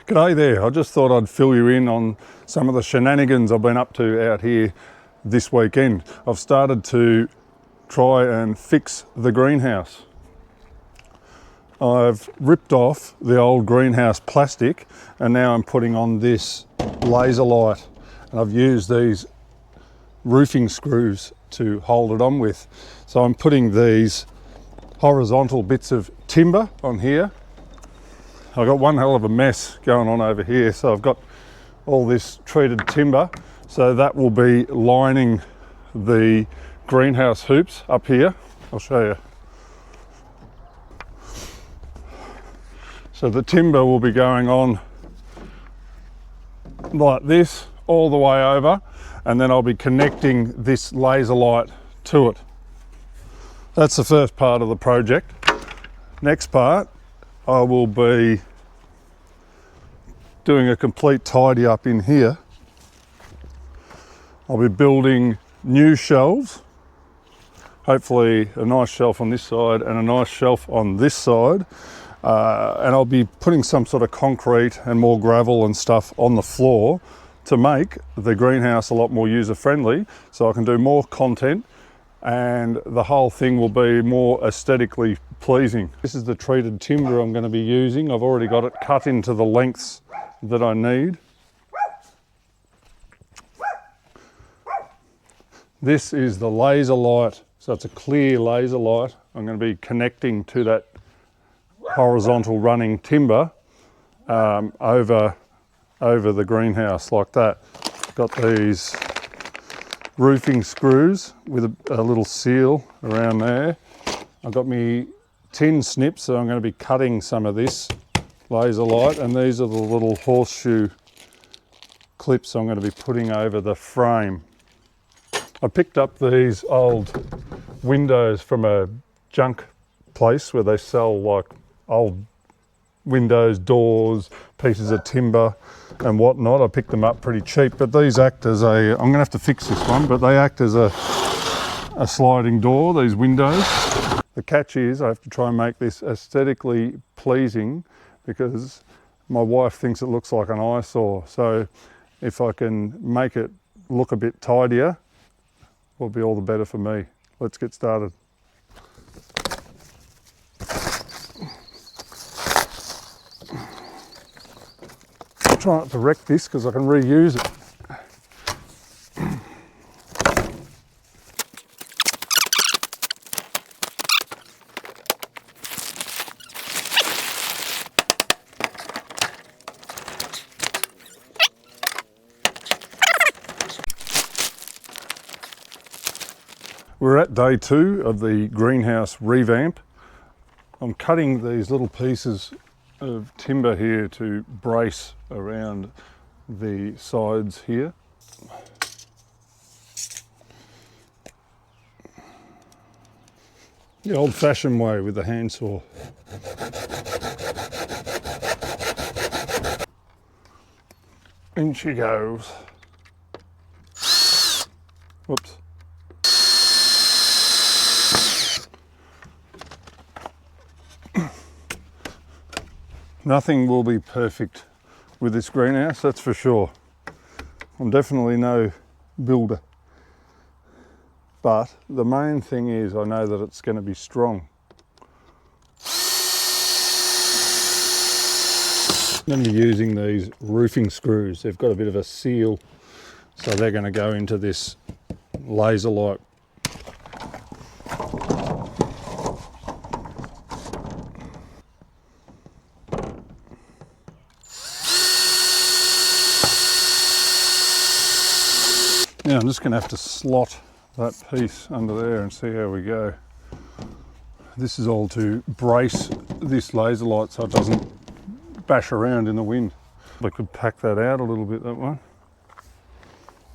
G'day there, I just thought I'd fill you in on some of the shenanigans I've been up to out here this weekend. I've started to try and fix the greenhouse. I've ripped off the old greenhouse plastic and now I'm putting on this laser light, and I've used these roofing screws to hold it on with. So I'm putting these horizontal bits of timber on here. I've got one hell of a mess going on over here. So I've got all this treated timber. So that will be lining the greenhouse hoops up here. I'll show you. So the timber will be going on like this all the way over, and then I'll be connecting this laser light to it. That's the first part of the project. Next part, I will be doing a complete tidy up in here. I'll be building new shelves, hopefully a nice shelf on this side and a nice shelf on this side. And I'll be putting some sort of concrete and more gravel and stuff on the floor to make the greenhouse a lot more user friendly, so I can do more content and the whole thing will be more aesthetically pleasing. This is the treated timber I'm going to be using. I've already got it cut into the lengths that I need. This is the laser light, so it's a clear laser light. I'm going to be connecting to that horizontal running timber over the greenhouse like that. Got these roofing screws with a little seal around there. I've got me tin snips, so I'm going to be cutting some of this laser light, and these are the little horseshoe clips I'm going to be putting over the frame. I picked up these old windows from a junk place where they sell like old windows, doors, pieces of timber and whatnot. I picked them up pretty cheap, but these act as a, I'm gonna have to fix this one, but they act as a sliding door, these windows. The catch is I have to try and make this aesthetically pleasing because my wife thinks it looks like an eyesore. So if I can make it look a bit tidier, will be all the better for me. Let's get started. Try not to wreck this because I can reuse it. We're at day 2 of the greenhouse revamp. I'm cutting these little pieces of timber here to brace around the sides here. The old-fashioned way with the handsaw. In she goes. Whoops. Nothing will be perfect with this greenhouse, that's for sure. I'm definitely no builder. But the main thing is I know that it's going to be strong. I'm going to be using these roofing screws. They've got a bit of a seal, so they're going to go into this laser light. Now I'm just going to have to slot that piece under there and see how we go. This is all to brace this laser light so it doesn't bash around in the wind. I could pack that out a little bit, that one.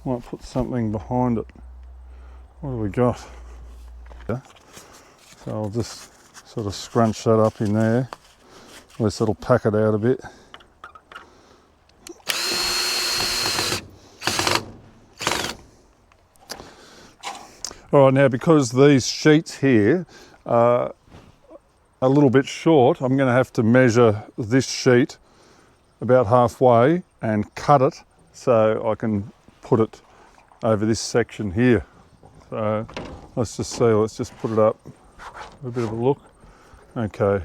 Might put something behind it. What have we got? So I'll just sort of scrunch that up in there. At least it'll pack it out a bit. All right, now because these sheets here are a little bit short, I'm going to have to measure this sheet about halfway and cut it so I can put it over this section here. So let's just see, let's just put it up, a bit of a look. Okay,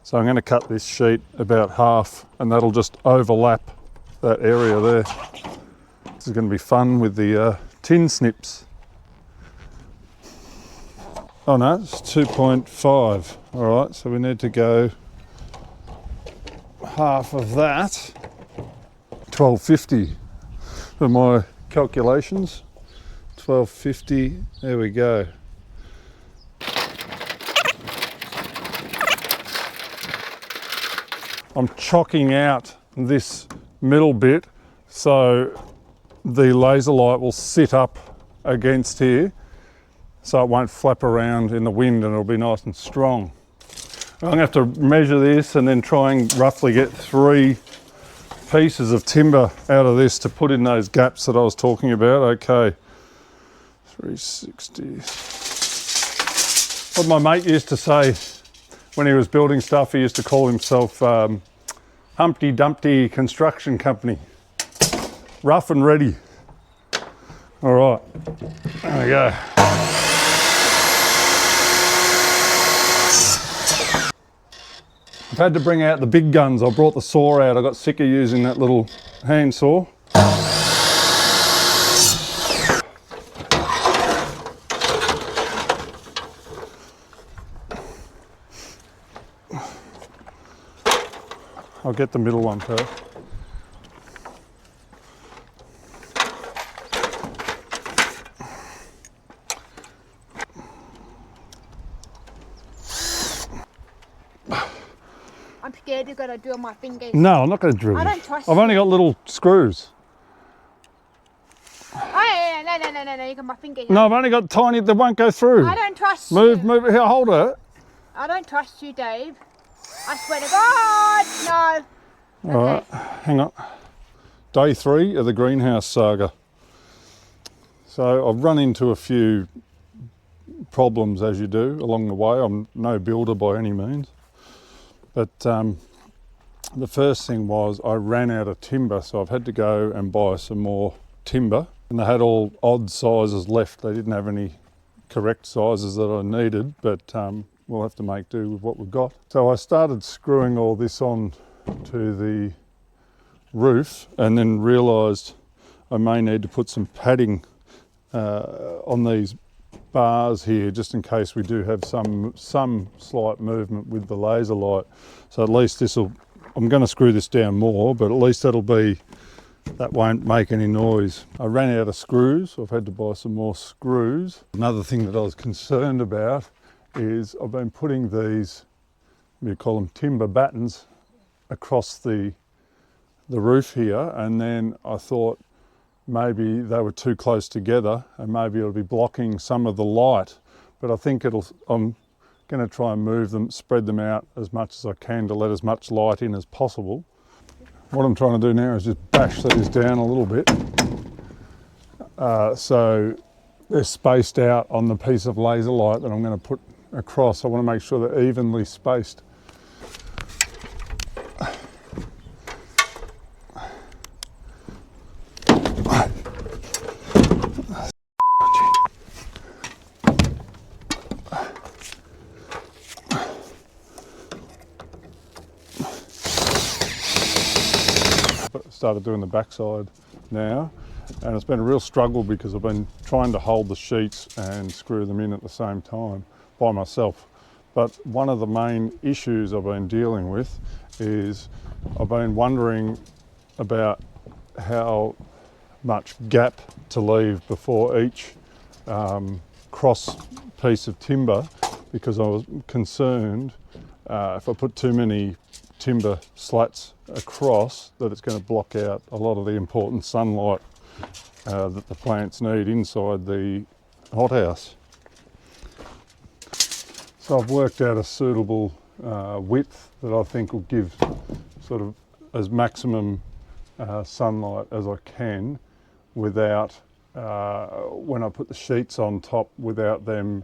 so I'm going to cut this sheet about half and that'll just overlap that area there. This is going to be fun with the tin snips. Oh no, it's 2.5. All right, so we need to go half of that. 1250 for my calculations. 1250, there we go. I'm chocking out this middle bit so the laser light will sit up against here so it won't flap around in the wind and it'll be nice and strong. I'm going to have to measure this and then try and roughly get 3 pieces of timber out of this to put in those gaps that I was talking about. Okay, 360. What my mate used to say when he was building stuff, he used to call himself Humpty Dumpty Construction Company. Rough and ready. All right, there we go. I've had to bring out the big guns. I brought the saw out. I got sick of using that little hand saw. I'll get the middle one first. I'm scared you're going to drill my fingers. No, I'm not going to drill. I don't trust I've only got little screws. Oh, no, you got my finger here. No, I've only got tiny, they won't go through. I don't trust you. Move, here, hold it. I don't trust you, Dave. I swear to God, no. All right, hang on. Day 3 of the greenhouse saga. So I've run into a few problems as you do along the way. I'm no builder by any means. But the first thing was I ran out of timber, so I've had to go and buy some more timber. And they had all odd sizes left. They didn't have any correct sizes that I needed, but we'll have to make do with what we've got. So I started screwing all this on to the roof and then realised I may need to put some padding on these bars here just in case we do have some slight movement with the laser light. So at least I'm going to screw this down more, but at least that won't make any noise. I ran out of screws, so I've had to buy some more screws. Another thing that I was concerned about is I've been putting these, we call them timber battens, across the roof here, and then I thought maybe they were too close together and maybe it'll be blocking some of the light, but I think I'm going to try and move them, spread them out as much as I can to let as much light in as possible. What I'm trying to do now is just bash these down a little bit so they're spaced out on the piece of laser light that I'm going to put across. I want to make sure they're evenly spaced. Started doing the backside now, and it's been a real struggle because I've been trying to hold the sheets and screw them in at the same time by myself. But one of the main issues I've been dealing with is I've been wondering about how much gap to leave before each cross piece of timber, because I was concerned if I put too many timber slats across that it's going to block out a lot of the important sunlight that the plants need inside the hothouse. So I've worked out a suitable width that I think will give sort of as maximum sunlight as I can without, when I put the sheets on top, without them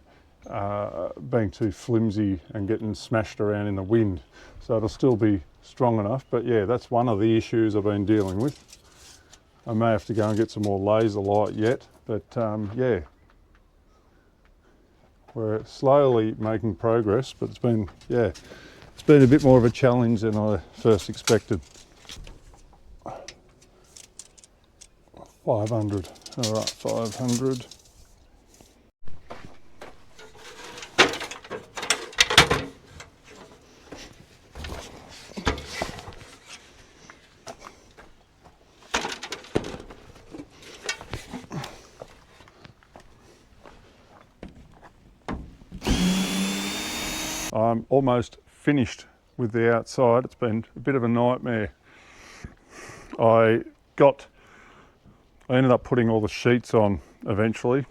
being too flimsy and getting smashed around in the wind. So it'll still be strong enough. But yeah, that's one of the issues I've been dealing with. I may have to go and get some more laser light yet, but yeah, we're slowly making progress, but it's been a bit more of a challenge than I first expected. 500, all right, 500. I'm almost finished with the outside. It's been a bit of a nightmare. I ended up putting all the sheets on eventually.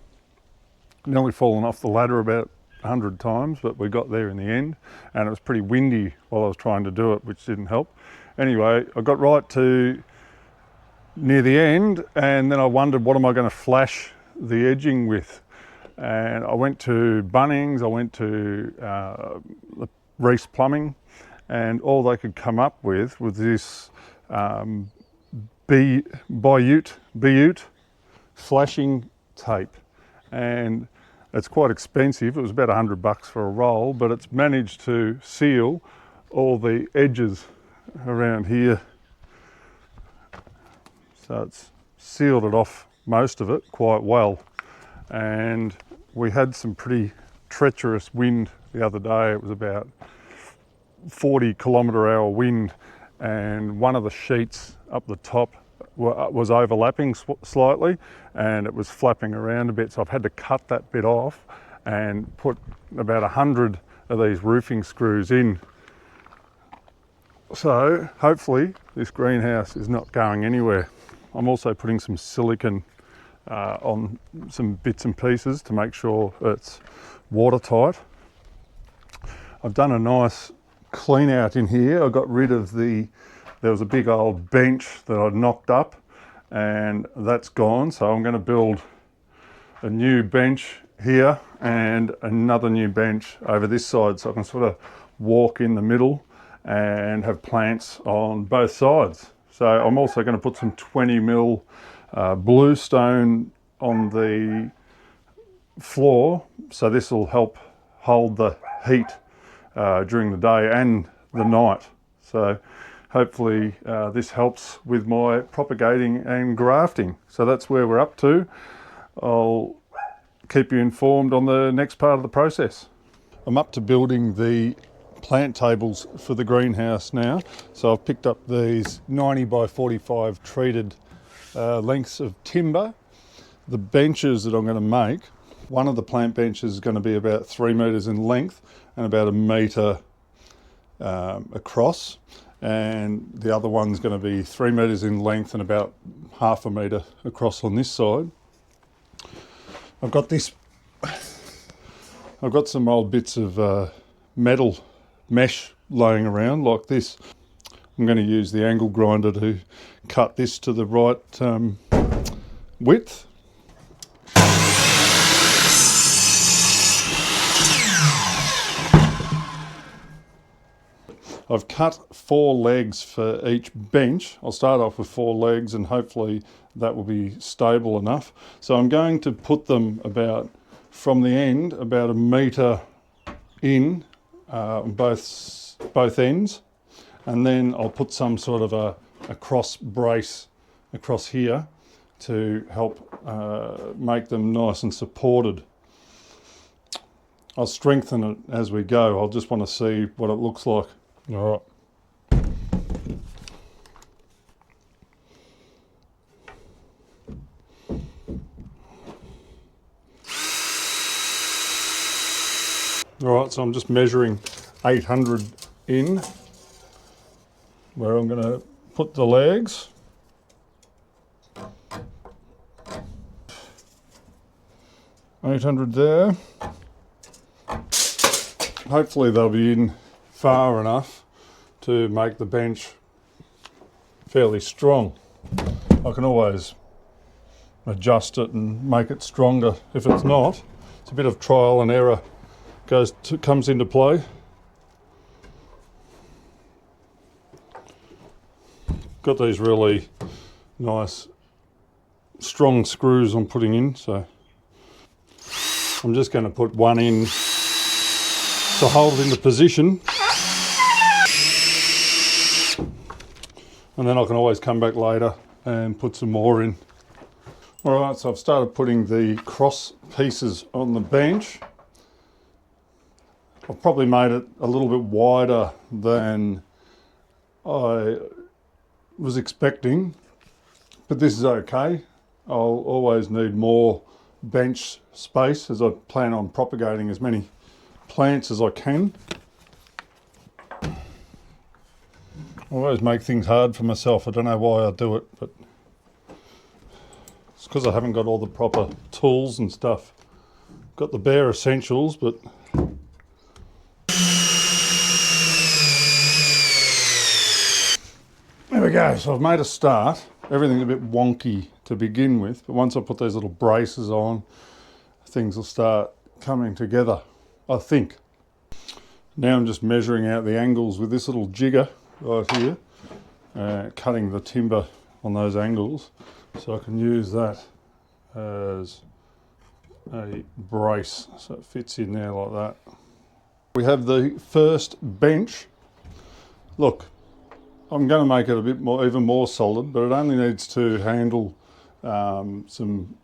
Nearly fallen off the ladder about 100 times, but we got there in the end, and it was pretty windy while I was trying to do it, which didn't help. Anyway, I got right to near the end, and then I wondered, what am I going to flash the edging with? And I went to Bunnings, I went to Reese Plumbing, and all they could come up with was this Bayute flashing tape, and it's quite expensive. It was about $100 for a roll, but it's managed to seal all the edges around here. So it's sealed it off, most of it, quite well. And we had some pretty treacherous wind the other day. It was about 40 kilometre-hour wind, and one of the sheets up the top was overlapping slightly, and it was flapping around a bit, so I've had to cut that bit off and put about 100 of these roofing screws in. So hopefully this greenhouse is not going anywhere. I'm also putting some silicone on some bits and pieces to make sure it's watertight. I've done a nice clean out in here. I got rid of there was a big old bench that I'd knocked up, and that's gone. So I'm going to build a new bench here and another new bench over this side, so I can sort of walk in the middle and have plants on both sides. So I'm also going to put some 20mm bluestone on the floor, so this will help hold the heat during the day and the night. So hopefully this helps with my propagating and grafting. So that's where we're up to. I'll keep you informed on the next part of the process. I'm up to building the plant tables for the greenhouse now. So I've picked up these 90 by 45 treated lengths of timber. The benches that I'm going to make, one of the plant benches is going to be about 3 metres in length and about 1 metre across, and the other one's going to be 3 metres in length and about 1/2 metre across on this side. I've got some old bits of metal mesh laying around like this. I'm going to use the angle grinder to cut this to the right width. I've cut 4 legs for each bench. I'll start off with 4 legs, and hopefully that will be stable enough. So I'm going to put them from the end about 1 metre in on both ends, and then I'll put some sort of a cross brace across here to help make them nice and supported. I'll strengthen it as we go. I'll just want to see what it looks like. All right. All right, so I'm just measuring 800 in, where I'm going to put the legs. $800 there. Hopefully they'll be in far enough to make the bench fairly strong. I can always adjust it and make it stronger if it's not. It's a bit of trial and error comes into play. got these really nice strong screws I'm putting in, so I'm just going to put one in to hold it into position, and then I can always come back later and put some more in. Alright, so I've started putting the cross pieces on the bench. I've probably made it a little bit wider than I was expecting, but this is okay. I'll always need more bench space as I plan on propagating as many plants as I can. I always make things hard for myself. I don't know why I do it, but it's because I haven't got all the proper tools and stuff. Got the bare essentials, but there we go. So I've made a start. Everything's a bit wonky to begin with, but once I put these little braces on, things will start coming together, I think. Now I'm just measuring out the angles with this little jigger right here, cutting the timber on those angles, so I can use that as a brace, so it fits in there like that. We have the first bench. Look, I'm going to make it a bit more, even more solid, but it only needs to handle some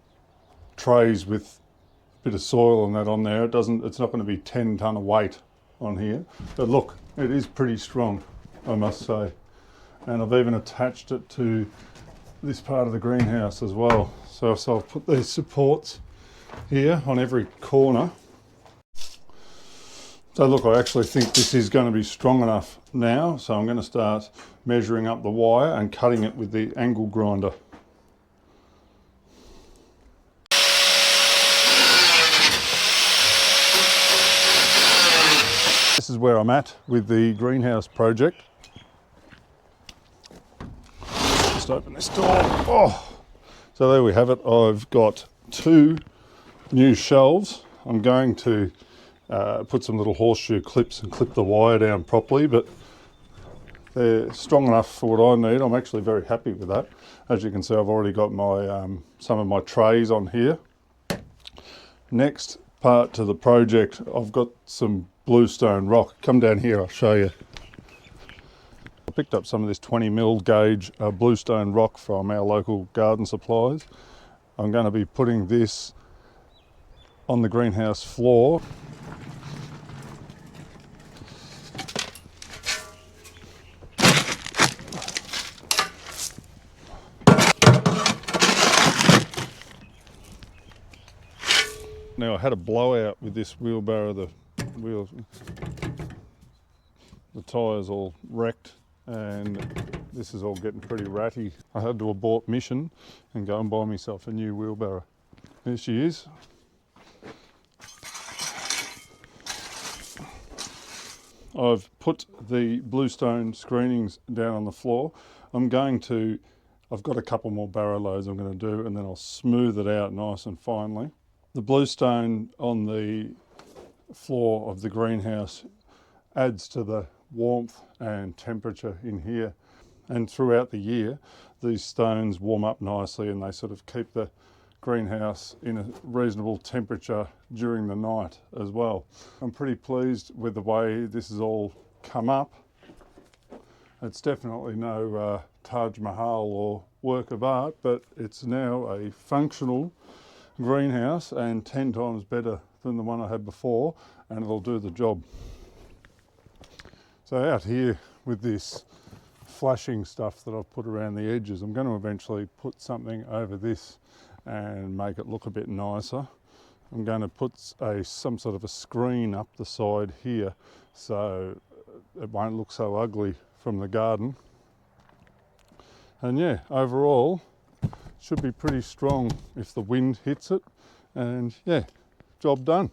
trays with a bit of soil and that on there. It's not going to be 10 tonne of weight on here, but look, it is pretty strong, I must say. And I've even attached it to this part of the greenhouse as well. So I've put these supports here on every corner. So look, I actually think this is going to be strong enough now, so I'm going to start measuring up the wire and cutting it with the angle grinder. This is where I'm at with the greenhouse project. Just open this door. Oh, so there we have it. I've got 2 new shelves. I'm going to put some little horseshoe clips and clip the wire down properly, but they're strong enough for what I need. I'm actually very happy with that. As you can see, I've already got my some of my trays on here. Next part to the project, I've got some bluestone rock. Come down here, I'll show you. I picked up some of this 20mm gauge bluestone rock from our local garden supplies. I'm going to be putting this on the greenhouse floor. Now I had a blowout with this wheelbarrow, the tyres all wrecked, and this is all getting pretty ratty. I had to abort mission and go and buy myself a new wheelbarrow. There she is. I've put the bluestone screenings down on the floor. I've got a couple more barrow loads I'm going to do, and then I'll smooth it out nice and finely. The bluestone on the floor of the greenhouse adds to the warmth and temperature in here, and throughout the year these stones warm up nicely and they sort of keep the greenhouse in a reasonable temperature during the night as well. I'm pretty pleased with the way this has all come up. It's definitely no Taj Mahal or work of art, but it's now a functional greenhouse and 10 times better than the one I had before, and it'll do the job. So out here with this flashing stuff that I've put around the edges, I'm going to eventually put something over this and make it look a bit nicer. I'm going to put some sort of a screen up the side here so it won't look so ugly from the garden. And yeah, overall should be pretty strong if the wind hits it, and yeah, job done.